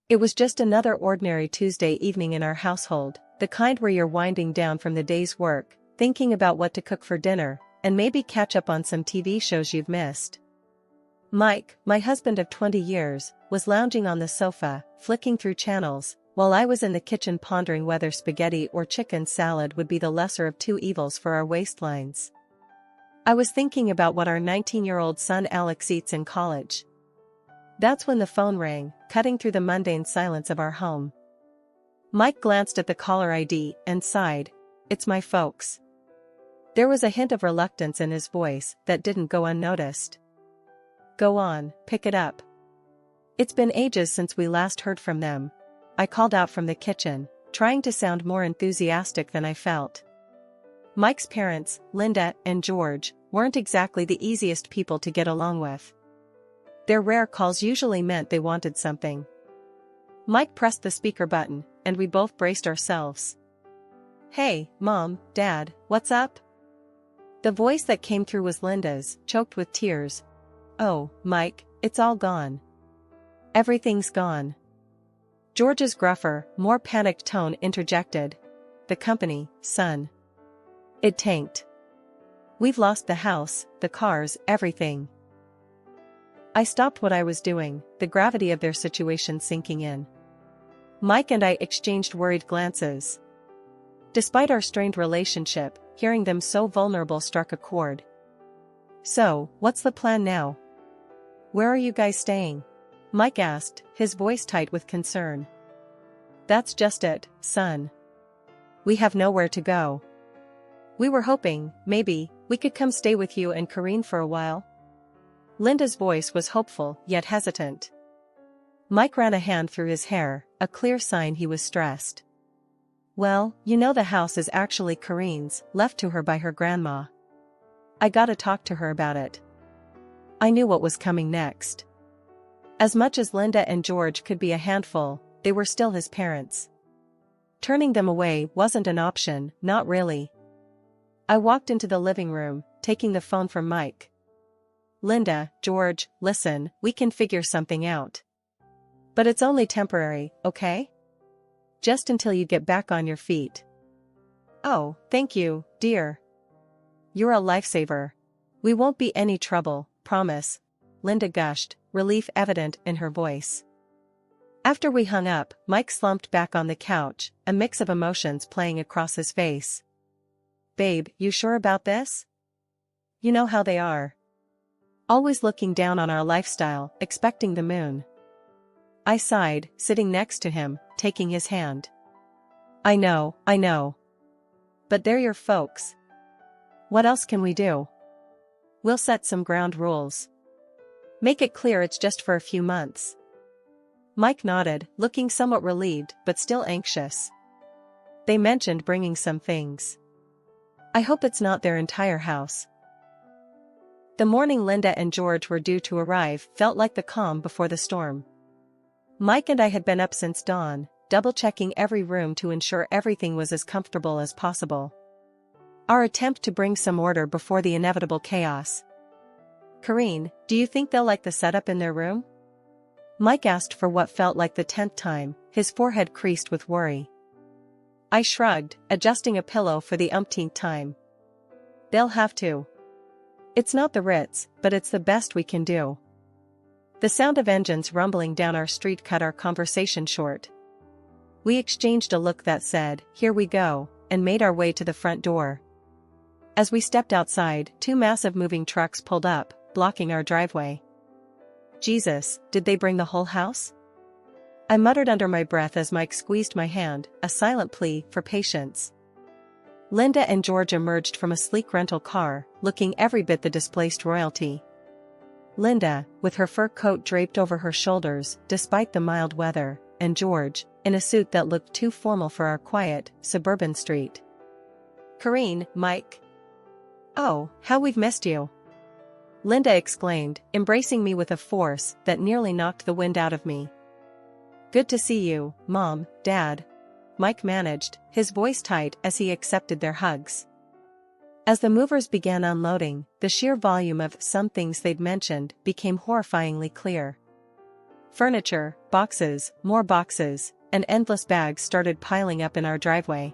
It was just another ordinary Tuesday evening in our household, the kind where you're winding down from the day's work, thinking about what to cook for dinner, and maybe catch up on some TV shows you've missed. Mike, my husband of 20 years, was lounging on the sofa, flicking through channels, while I was in the kitchen pondering whether spaghetti or chicken salad would be the lesser of two evils for our waistlines. I was thinking about what our 19-year-old son Alex eats in college. That's when the phone rang, cutting through the mundane silence of our home. Mike glanced at the caller ID and sighed. "It's my folks." There was a hint of reluctance in his voice that didn't go unnoticed. "Go on, pick it up." "It's been ages since we last heard from them," I called out from the kitchen, trying to sound more enthusiastic than I felt. Mike's parents, Linda and George, weren't exactly the easiest people to get along with. Their rare calls usually meant they wanted something. Mike pressed the speaker button, and we both braced ourselves. "Hey, Mom, Dad, what's up?" The voice that came through was Linda's, choked with tears. "Oh, Mike, it's all gone. Everything's gone." George's gruffer, more panicked tone interjected. "The company, son. It tanked. We've lost the house, the cars, everything." I stopped what I was doing, the gravity of their situation sinking in. Mike and I exchanged worried glances. Despite our strained relationship, hearing them so vulnerable struck a chord. "So, what's the plan now? Where are you guys staying?" Mike asked, his voice tight with concern. "That's just it, son. We have nowhere to go. We were hoping, maybe, we could come stay with you and Karine for a while." Linda's voice was hopeful, yet hesitant. Mike ran a hand through his hair, a clear sign he was stressed. "Well, you know the house is actually Karine's, left to her by her grandma. I gotta talk to her about it." I knew what was coming next. As much as Linda and George could be a handful, they were still his parents. Turning them away wasn't an option, not really. I walked into the living room, taking the phone from Mike. "Linda, George, listen, we can figure something out. But it's only temporary, okay? Just until you get back on your feet." "Oh, thank you, dear. You're a lifesaver. We won't be any trouble, promise," Linda gushed, relief evident in her voice. After we hung up, Mike slumped back on the couch, a mix of emotions playing across his face. "Babe, you sure about this? You know how they are. Always looking down on our lifestyle, expecting the moon." I sighed, sitting next to him, taking his hand. I know. But they're your folks. What else can we do? We'll set some ground rules. Make it clear it's just for a few months." Mike nodded, looking somewhat relieved but still anxious. "They mentioned bringing some things. I hope it's not their entire house." The morning Linda and George were due to arrive felt like the calm before the storm. Mike and I had been up since dawn, double-checking every room to ensure everything was as comfortable as possible. Our attempt to bring some order before the inevitable chaos. "Karine, do you think they'll like the setup in their room?" Mike asked for what felt like the 10th time, his forehead creased with worry. I shrugged, adjusting a pillow for the umpteenth time. "They'll have to. It's not the Ritz, but it's the best we can do." The sound of engines rumbling down our street cut our conversation short. We exchanged a look that said, "Here we go," and made our way to the front door. As we stepped outside, two massive moving trucks pulled up, blocking our driveway. Jesus, did they bring the whole house? I muttered under my breath as Mike squeezed my hand, a silent plea for patience. Linda and George emerged from a sleek rental car, looking every bit the displaced royalty. Linda, with her fur coat draped over her shoulders, despite the mild weather, and George, in a suit that looked too formal for our quiet, suburban street. "Karine, Mike. Oh, how we've missed you!" Linda exclaimed, embracing me with a force that nearly knocked the wind out of me. "Good to see you, Mom, Dad," Mike managed, his voice tight as he accepted their hugs. As the movers began unloading, the sheer volume of some things they'd mentioned became horrifyingly clear. Furniture, boxes, more boxes, and endless bags started piling up in our driveway.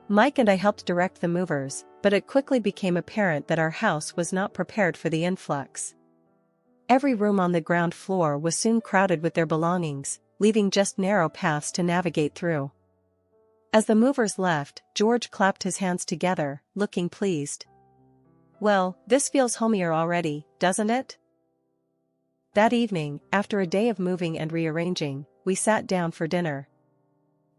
Mike and I helped direct the movers, but it quickly became apparent that our house was not prepared for the influx. Every room on the ground floor was soon crowded with their belongings, leaving just narrow paths to navigate through. As the movers left, George clapped his hands together, looking pleased. "Well, this feels homier already, doesn't it?" That evening, after a day of moving and rearranging, we sat down for dinner.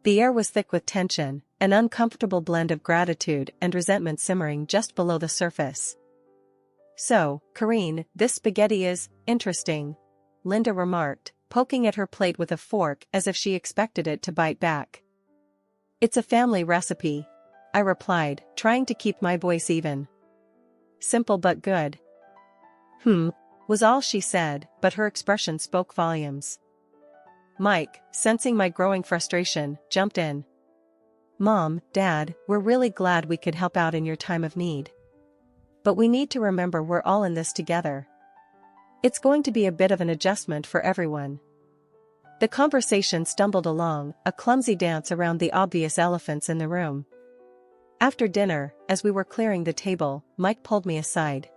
The air was thick with tension, an uncomfortable blend of gratitude and resentment simmering just below the surface. "So, Karine, this spaghetti is interesting," Linda remarked, poking at her plate with a fork as if she expected it to bite back. "It's a family recipe," I replied, trying to keep my voice even. "Simple but good." Was all she said, but her expression spoke volumes. Mike, sensing my growing frustration, jumped in. "Mom, Dad, we're really glad we could help out in your time of need. But we need to remember we're all in this together. It's going to be a bit of an adjustment for everyone." The conversation stumbled along, a clumsy dance around the obvious elephants in the room. After dinner, as we were clearing the table, Mike pulled me aside.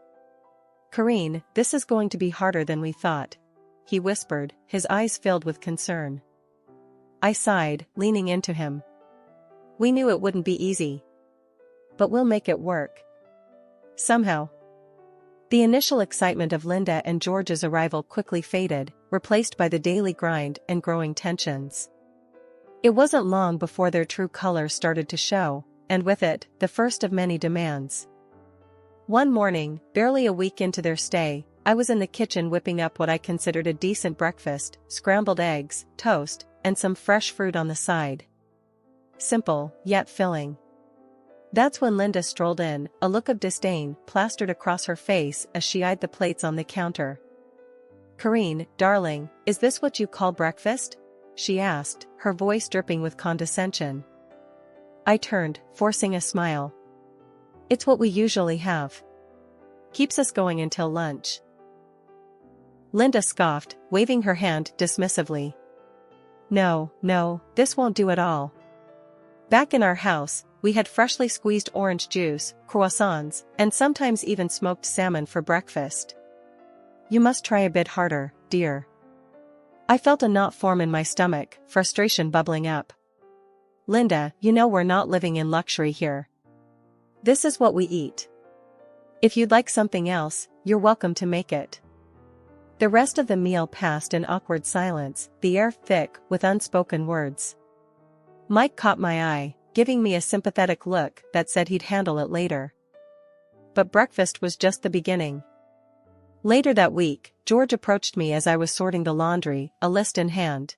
"Karine, this is going to be harder than we thought," he whispered, his eyes filled with concern. I sighed, leaning into him. "We knew it wouldn't be easy. But we'll make it work. Somehow." The initial excitement of Linda and George's arrival quickly faded, replaced by the daily grind and growing tensions. It wasn't long before their true colors started to show, and with it, the first of many demands. One morning, barely a week into their stay, I was in the kitchen whipping up what I considered a decent breakfast: scrambled eggs, toast, and some fresh fruit on the side. Simple, yet filling. That's when Linda strolled in, a look of disdain plastered across her face as she eyed the plates on the counter. "Karine, darling, is this what you call breakfast?" she asked, her voice dripping with condescension. I turned, forcing a smile. "It's what we usually have. Keeps us going until lunch." Linda scoffed, waving her hand dismissively. No, this won't do at all." Back in our house, we had freshly squeezed orange juice, croissants, and sometimes even smoked salmon for breakfast. "You must try a bit harder, dear." I felt a knot form in my stomach, frustration bubbling up. "Linda, you know we're not living in luxury here. This is what we eat. If you'd like something else, you're welcome to make it." The rest of the meal passed in awkward silence, the air thick with unspoken words. Mike caught my eye, giving me a sympathetic look that said he'd handle it later. But breakfast was just the beginning. Later that week, George approached me as I was sorting the laundry, a list in hand.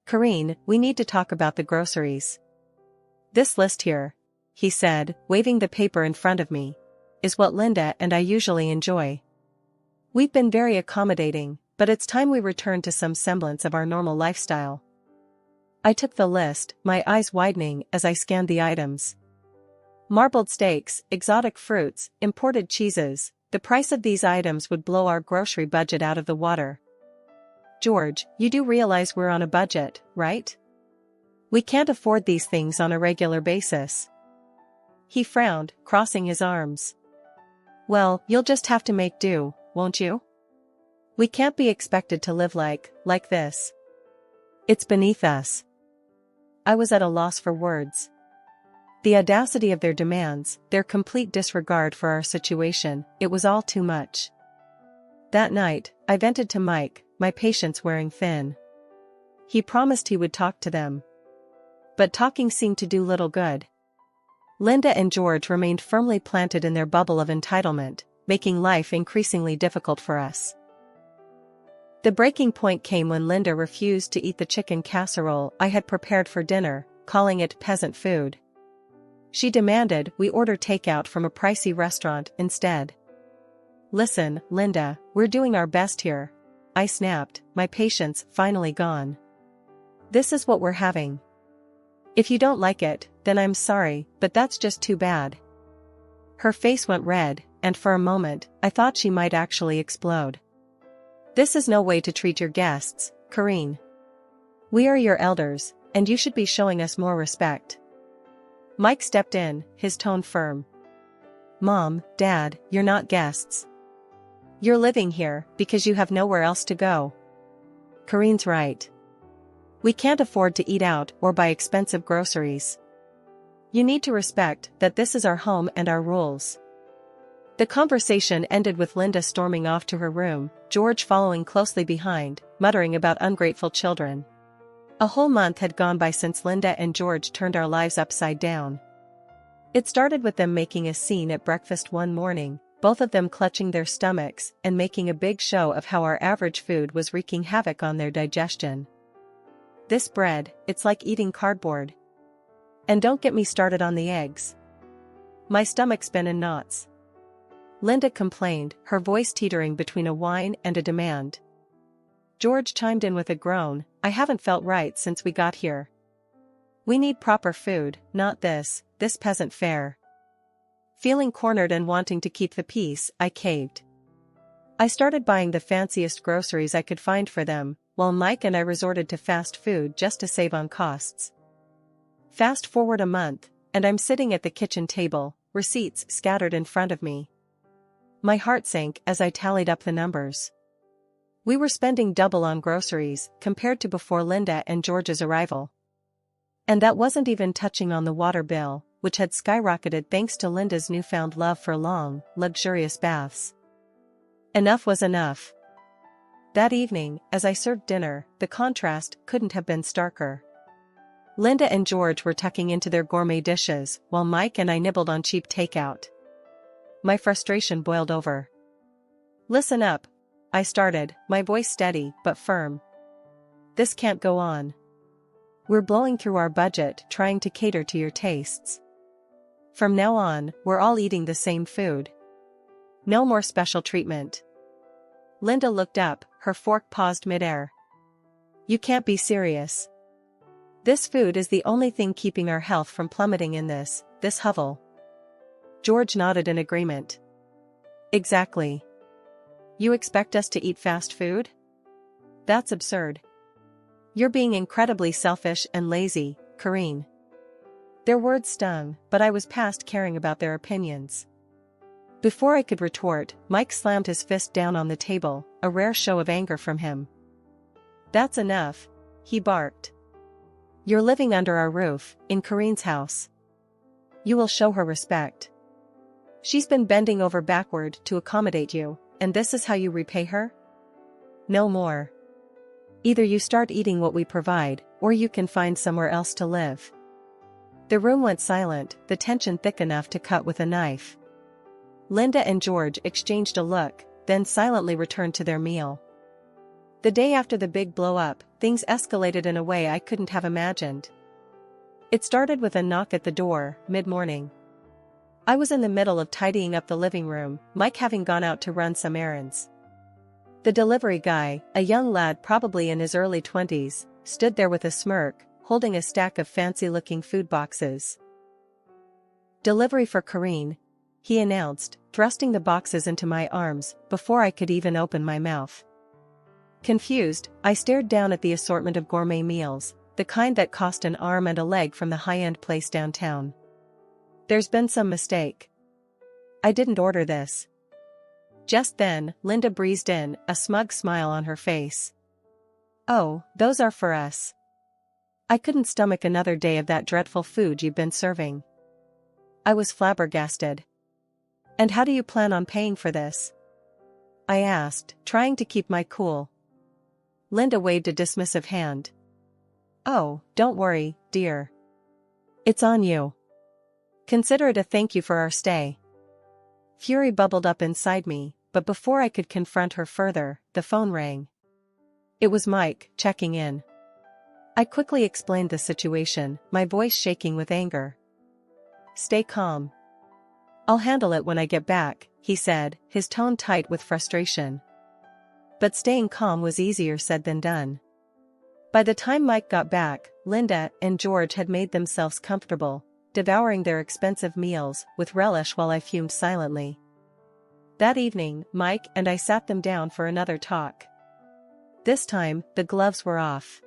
"Karine, we need to talk about the groceries. This list here," he said, waving the paper in front of me, "is what Linda and I usually enjoy. We've been very accommodating, but it's time we return to some semblance of our normal lifestyle." I took the list, my eyes widening as I scanned the items. Marbled steaks, exotic fruits, imported cheeses. The price of these items would blow our grocery budget out of the water. "George, you do realize we're on a budget, right? We can't afford these things on a regular basis." He frowned, crossing his arms. "Well, you'll just have to make do, won't you? We can't be expected to live like this. It's beneath us." I was at a loss for words. The audacity of their demands, their complete disregard for our situation, it was all too much. That night, I vented to Mike, my patience wearing thin. He promised he would talk to them. But talking seemed to do little good. Linda and George remained firmly planted in their bubble of entitlement, making life increasingly difficult for us. The breaking point came when Linda refused to eat the chicken casserole I had prepared for dinner, calling it peasant food. She demanded we order takeout from a pricey restaurant instead. "Listen, Linda, we're doing our best here," I snapped, my patience finally gone. "This is what we're having. If you don't like it, then I'm sorry, but that's just too bad." Her face went red, and for a moment, I thought she might actually explode. This is no way to treat your guests, Karine. We are your elders, and you should be showing us more respect. Mike stepped in, his tone firm. Mom, Dad, you're not guests. You're living here because you have nowhere else to go. Karine's right. We can't afford to eat out or buy expensive groceries. You need to respect that this is our home and our rules. The conversation ended with Linda storming off to her room, George following closely behind, muttering about ungrateful children. A whole month had gone by since Linda and George turned our lives upside down. It started with them making a scene at breakfast one morning, both of them clutching their stomachs and making a big show of how our average food was wreaking havoc on their digestion. This bread, it's like eating cardboard. And don't get me started on the eggs. My stomach's been in knots. Linda complained, her voice teetering between a whine and a demand. George chimed in with a groan, I haven't felt right since we got here. We need proper food, not this peasant fare. Feeling cornered and wanting to keep the peace, I caved. I started buying the fanciest groceries I could find for them, while Mike and I resorted to fast food just to save on costs. Fast forward a month, and I'm sitting at the kitchen table, receipts scattered in front of me. My heart sank as I tallied up the numbers. We were spending double on groceries compared to before Linda and George's arrival. And that wasn't even touching on the water bill, which had skyrocketed thanks to Linda's newfound love for long, luxurious baths. Enough was enough. That evening, as I served dinner, the contrast couldn't have been starker. Linda and George were tucking into their gourmet dishes, while Mike and I nibbled on cheap takeout. My frustration boiled over. Listen up, I started, my voice steady but firm. This can't go on. We're blowing through our budget trying to cater to your tastes. From now on, we're all eating the same food. No more special treatment. Linda looked up, her fork paused midair. You can't be serious. This food is the only thing keeping our health from plummeting in this hovel. George nodded in agreement. Exactly. You expect us to eat fast food? That's absurd. You're being incredibly selfish and lazy, Karine. Their words stung, but I was past caring about their opinions. Before I could retort, Mike slammed his fist down on the table, a rare show of anger from him. That's enough, he barked. You're living under our roof, in Karine's house. You will show her respect. She's been bending over backward to accommodate you, and this is how you repay her? No more. Either you start eating what we provide, or you can find somewhere else to live. The room went silent, the tension thick enough to cut with a knife. Linda and George exchanged a look, then silently returned to their meal. The day after the big blow-up, things escalated in a way I couldn't have imagined. It started with a knock at the door, mid-morning. I was in the middle of tidying up the living room, Mike having gone out to run some errands. The delivery guy, a young lad probably in his early 20s, stood there with a smirk, holding a stack of fancy-looking food boxes. Delivery for Karine, he announced, thrusting the boxes into my arms before I could even open my mouth. Confused, I stared down at the assortment of gourmet meals, the kind that cost an arm and a leg from the high-end place downtown. There's been some mistake. I didn't order this. Just then, Linda breezed in, a smug smile on her face. Oh, those are for us. I couldn't stomach another day of that dreadful food you've been serving. I was flabbergasted. And how do you plan on paying for this? I asked, trying to keep my cool. Linda waved a dismissive hand. Oh, don't worry, dear. It's on you. Consider it a thank you for our stay. Fury bubbled up inside me, but before I could confront her further, the phone rang. It was Mike, checking in. I quickly explained the situation, my voice shaking with anger. Stay calm. I'll handle it when I get back, he said, his tone tight with frustration. But staying calm was easier said than done. By the time Mike got back, Linda and George had made themselves comfortable, devouring their expensive meals with relish while I fumed silently. That evening, Mike and I sat them down for another talk. This time, the gloves were off.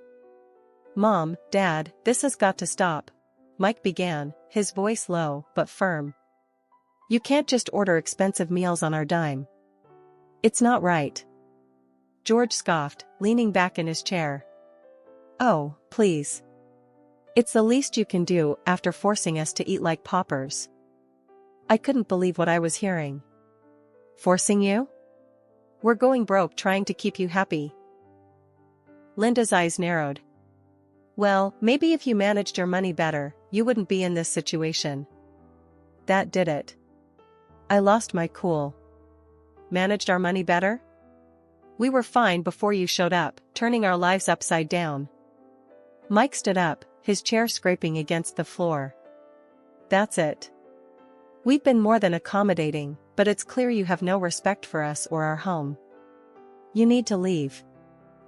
"Mom, Dad, this has got to stop," Mike began, his voice low but firm. "You can't just order expensive meals on our dime. It's not right." George scoffed, leaning back in his chair. "Oh, please. It's the least you can do after forcing us to eat like paupers." I couldn't believe what I was hearing. "Forcing you? We're going broke trying to keep you happy." Linda's eyes narrowed. "Well, maybe if you managed your money better, you wouldn't be in this situation." That did it. I lost my cool. Managed our money better? We were fine before you showed up, turning our lives upside down. Mike stood up, his chair scraping against the floor. "That's it. We've been more than accommodating, but it's clear you have no respect for us or our home. You need to leave."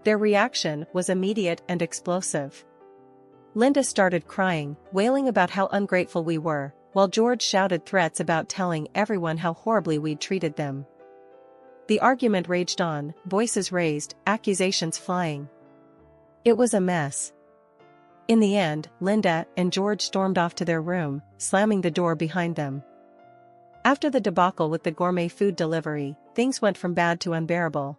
Their reaction was immediate and explosive. Linda started crying, wailing about how ungrateful we were, while George shouted threats about telling everyone how horribly we'd treated them. The argument raged on, voices raised, accusations flying. It was a mess. In the end, Linda and George stormed off to their room, slamming the door behind them. After the debacle with the gourmet food delivery, things went from bad to unbearable.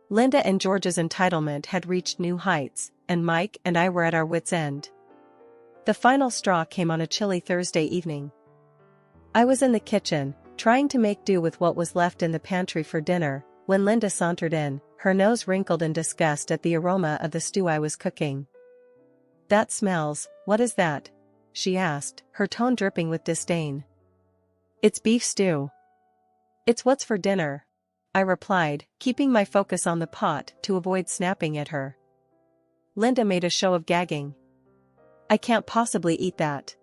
Linda and George's entitlement had reached new heights, and Mike and I were at our wits' end. The final straw came on a chilly Thursday evening. I was in the kitchen, trying to make do with what was left in the pantry for dinner, when Linda sauntered in, her nose wrinkled in disgust at the aroma of the stew I was cooking. "That smells, what is that?" she asked, her tone dripping with disdain. "It's beef stew." "It's what's for dinner," I replied, keeping my focus on the pot to avoid snapping at her. Linda made a show of gagging. "I can't possibly eat that.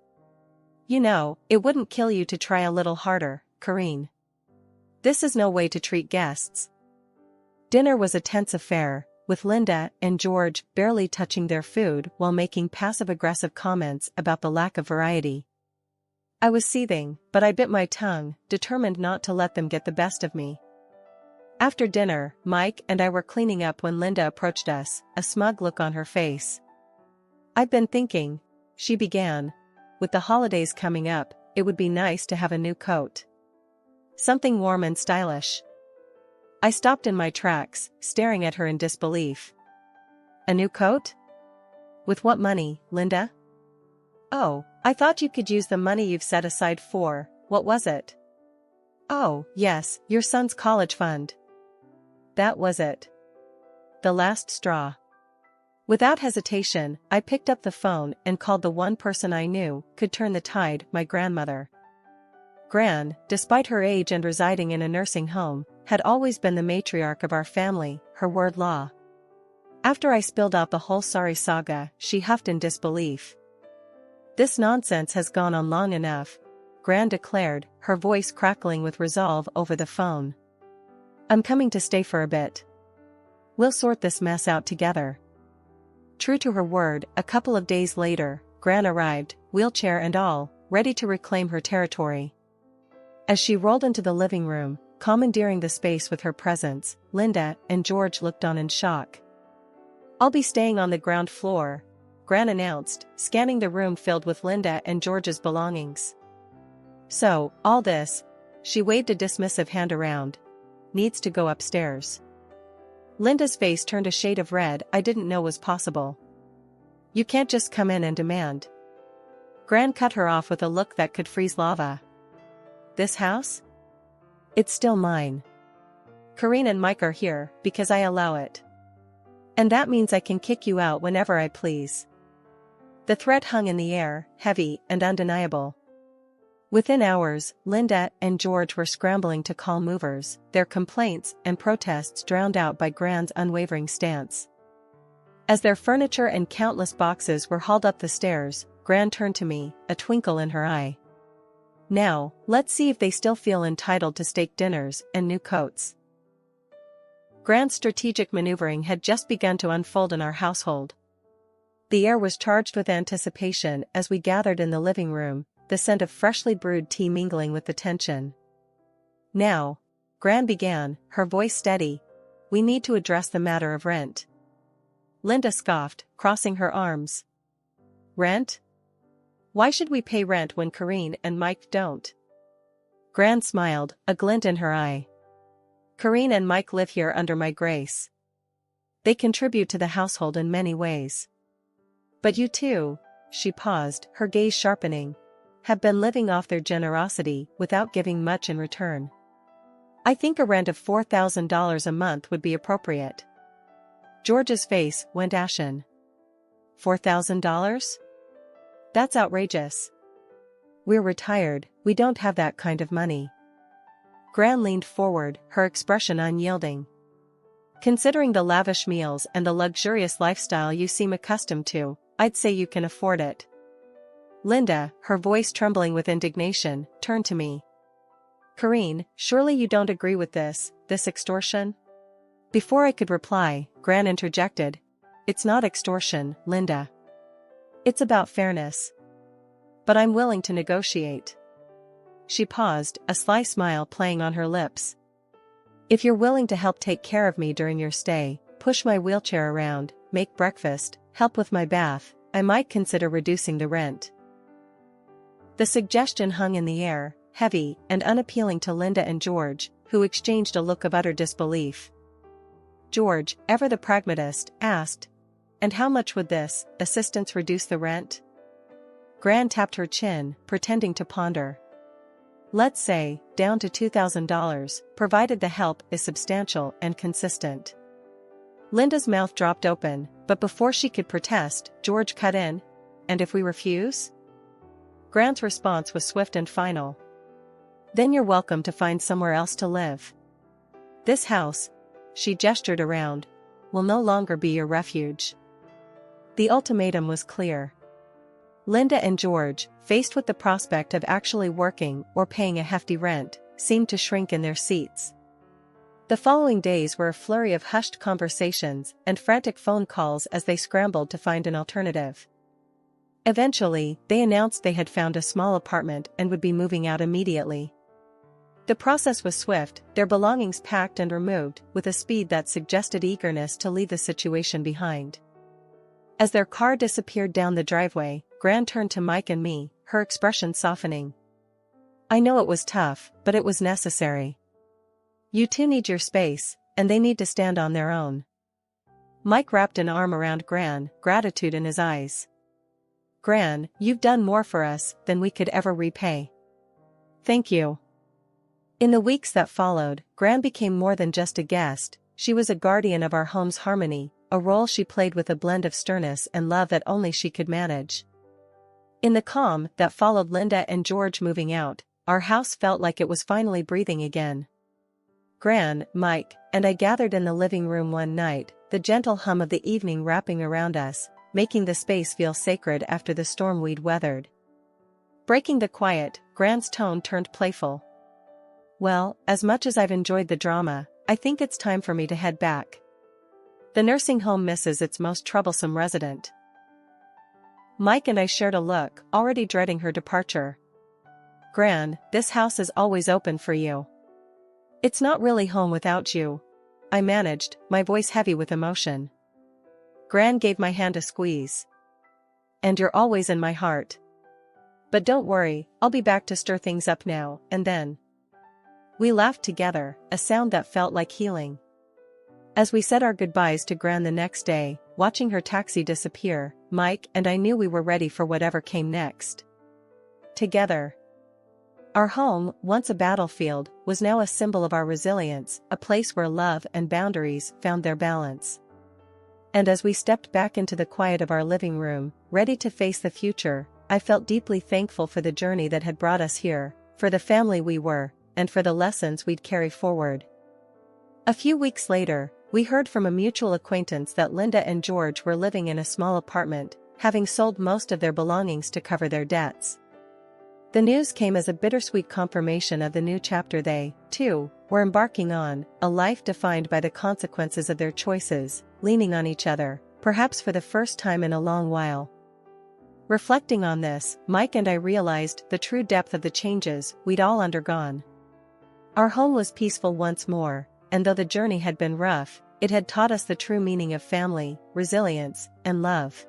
You know, it wouldn't kill you to try a little harder, Corinne. This is no way to treat guests." Dinner was a tense affair, with Linda and George barely touching their food while making passive-aggressive comments about the lack of variety. I was seething, but I bit my tongue, determined not to let them get the best of me. After dinner, Mike and I were cleaning up when Linda approached us, a smug look on her face. "I've been thinking," she began, "with the holidays coming up, it would be nice to have a new coat. Something warm and stylish." I stopped in my tracks, staring at her in disbelief. "A new coat? With what money, Linda?" "Oh, I thought you could use the money you've set aside for, what was it?" "Oh, yes, your son's college fund." That was it. The last straw. Without hesitation, I picked up the phone and called the one person I knew could turn the tide, my grandmother. Gran, despite her age and residing in a nursing home, had always been the matriarch of our family, her word law. After I spilled out the whole sorry saga, she huffed in disbelief. "This nonsense has gone on long enough," Gran declared, her voice crackling with resolve over the phone. "I'm coming to stay for a bit. We'll sort this mess out together." True to her word, a couple of days later, Gran arrived, wheelchair and all, ready to reclaim her territory. As she rolled into the living room, commandeering the space with her presence, Linda and George looked on in shock. "I'll be staying on the ground floor," Gran announced, scanning the room filled with Linda and George's belongings. "So, all this," she waved a dismissive hand around, "needs to go upstairs." Linda's face turned a shade of red I didn't know was possible. "You can't just come in and demand." Gran cut her off with a look that could freeze lava. "This house? It's still mine. Corinne and Mike are here because I allow it. And that means I can kick you out whenever I please." The threat hung in the air, heavy and undeniable. Within hours, Linda and George were scrambling to call movers, their complaints and protests drowned out by Gran's unwavering stance. As their furniture and countless boxes were hauled up the stairs, Gran turned to me, a twinkle in her eye. "Now, let's see if they still feel entitled to steak dinners and new coats." Gran's strategic maneuvering had just begun to unfold in our household. The air was charged with anticipation as we gathered in the living room, the scent of freshly brewed tea mingling with the tension. "Now," Gran began, her voice steady, we need to address the matter of rent. Linda scoffed, crossing her arms. Rent? Why should we pay rent when Karine and Mike don't? Gran smiled, a glint in her eye. Karine and Mike live here under my grace. They contribute to the household in many ways. But you two, she paused, her gaze sharpening, have been living off their generosity without giving much in return. I think a rent of $4,000 a month would be appropriate. George's face went ashen. $4,000? That's outrageous. We're retired, we don't have that kind of money. Gran leaned forward, her expression unyielding. Considering the lavish meals and the luxurious lifestyle you seem accustomed to, I'd say you can afford it. Linda, her voice trembling with indignation, turned to me. Karine, surely you don't agree with this extortion? Before I could reply, Gran interjected. It's not extortion, Linda. It's about fairness. But I'm willing to negotiate. She paused, a sly smile playing on her lips. If you're willing to help take care of me during your stay, push my wheelchair around, make breakfast, help with my bath, I might consider reducing the rent. The suggestion hung in the air, heavy and unappealing to Linda and George, who exchanged a look of utter disbelief. George, ever the pragmatist, asked, and how much would this assistance reduce the rent? Gran tapped her chin, pretending to ponder. Let's say, down to $2,000, provided the help is substantial and consistent. Linda's mouth dropped open, but before she could protest, George cut in. And if we refuse? Gran's response was swift and final. Then you're welcome to find somewhere else to live. This house, she gestured around, will no longer be your refuge. The ultimatum was clear. Linda and George, faced with the prospect of actually working or paying a hefty rent, seemed to shrink in their seats. The following days were a flurry of hushed conversations and frantic phone calls as they scrambled to find an alternative. Eventually, they announced they had found a small apartment and would be moving out immediately. The process was swift, their belongings packed and removed with a speed that suggested eagerness to leave the situation behind. As their car disappeared down the driveway, Gran turned to Mike and me, her expression softening. I know it was tough, but it was necessary. You two need your space, and they need to stand on their own. Mike wrapped an arm around Gran, gratitude in his eyes. Gran, you've done more for us than we could ever repay. Thank you. In the weeks that followed, Gran became more than just a guest, she was a guardian of our home's harmony, a role she played with a blend of sternness and love that only she could manage. In the calm that followed Linda and George moving out, our house felt like it was finally breathing again. Gran, Mike, and I gathered in the living room one night, the gentle hum of the evening wrapping around us, making the space feel sacred after the storm we'd weathered. Breaking the quiet, Gran's tone turned playful. Well, as much as I've enjoyed the drama, I think it's time for me to head back. The nursing home misses its most troublesome resident. Mike and I shared a look, already dreading her departure. Gran, this house is always open for you. It's not really home without you, I managed, my voice heavy with emotion. Gran gave my hand a squeeze. And you're always in my heart. But don't worry, I'll be back to stir things up now and then. We laughed together, a sound that felt like healing. As we said our goodbyes to Gran the next day, watching her taxi disappear, Mike and I knew we were ready for whatever came next. Together. Our home, once a battlefield, was now a symbol of our resilience, a place where love and boundaries found their balance. And as we stepped back into the quiet of our living room, ready to face the future, I felt deeply thankful for the journey that had brought us here, for the family we were, and for the lessons we'd carry forward. A few weeks later, we heard from a mutual acquaintance that Linda and George were living in a small apartment, having sold most of their belongings to cover their debts. The news came as a bittersweet confirmation of the new chapter they, too, were embarking on, a life defined by the consequences of their choices, leaning on each other, perhaps for the first time in a long while. Reflecting on this, Mike and I realized the true depth of the changes we'd all undergone. Our home was peaceful once more, and though the journey had been rough, it had taught us the true meaning of family, resilience, and love.